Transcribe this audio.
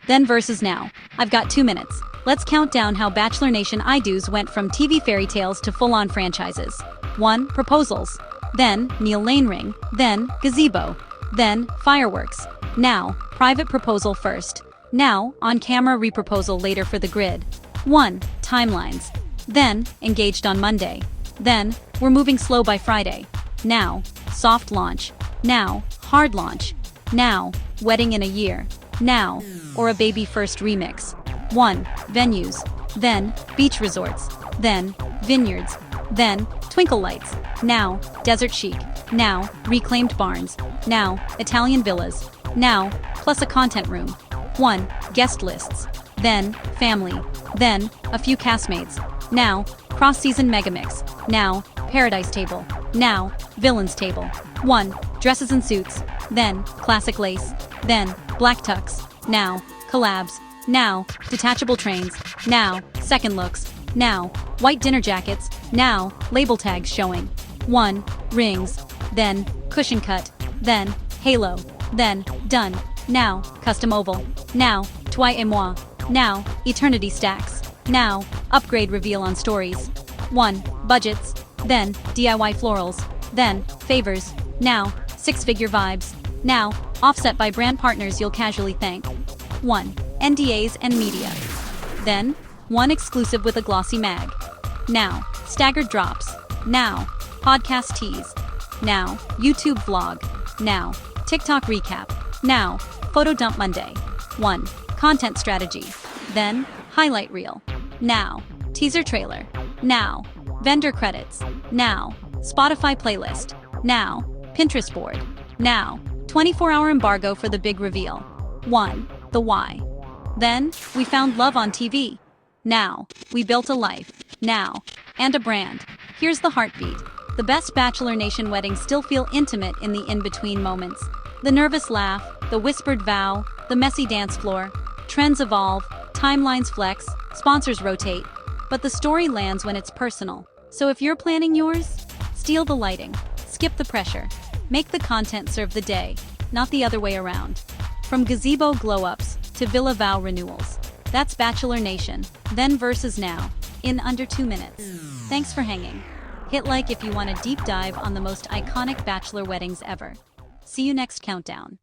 then versus now. I've got 2 minutes. Let's count down how Bachelor Nation I-dos went from TV fairy tales to full-on franchises. 1. Proposals. Then, Neil Lane ring. Then, gazebo. Then, fireworks. Now, private proposal first. Now, on-camera re-proposal later for the grid. 1. Timelines. Then, engaged on Monday. Then, we're moving slow by Friday. Now, soft launch. Now, hard launch. Now, wedding in a year. Now, or a baby first remix. 1. Venues. Then, beach resorts. Then, vineyards. Then, twinkle lights. Now, desert chic. Now, reclaimed barns. Now, Italian villas. Now, plus a content room. 1. Guest lists. Then, family. Then, a few castmates. Now, cross-season megamix. Now, paradise table. Now, villains table. 1. Dresses and suits. Then, classic lace. Then, black tux. Now, collabs. Now, detachable trains. Now, second looks. Now, white dinner jackets. Now, label tags showing. 1. Rings. Then, cushion cut. Then, halo. Then, done. Now, custom oval. Now, toi et moi. Now, eternity stacks. Now, upgrade reveal on stories. 1. Budgets. Then, DIY florals. Then, favors. Now, six-figure vibes. Now, offset by brand partners you'll casually thank. 1. NDAs and media. Then, 1 exclusive with a glossy mag. Now, staggered drops. Now, podcast tease. Now, YouTube vlog. Now, TikTok recap. Now, photo dump Monday. 1. Content strategy. Then, highlight reel. Now, teaser trailer. Now, vendor credits. Now, Spotify playlist. Now, Pinterest board. Now, 24-hour embargo for the big reveal. 1. The why. Then, we found love on TV. Now, we built a life. Now, and a brand. Here's the heartbeat. The best Bachelor Nation weddings still feel intimate in the in-between moments. The nervous laugh, the whispered vow, the messy dance floor. Trends evolve, timelines flex, sponsors rotate. But the story lands when it's personal. So if you're planning yours, steal the lighting, skip the pressure. Make the content serve the day, not the other way around. From gazebo glow-ups to villa vow renewals. That's Bachelor Nation, then versus now, in under 2 minutes. Thanks for hanging. Hit like if you want a deep dive on the most iconic Bachelor weddings ever. See you next countdown.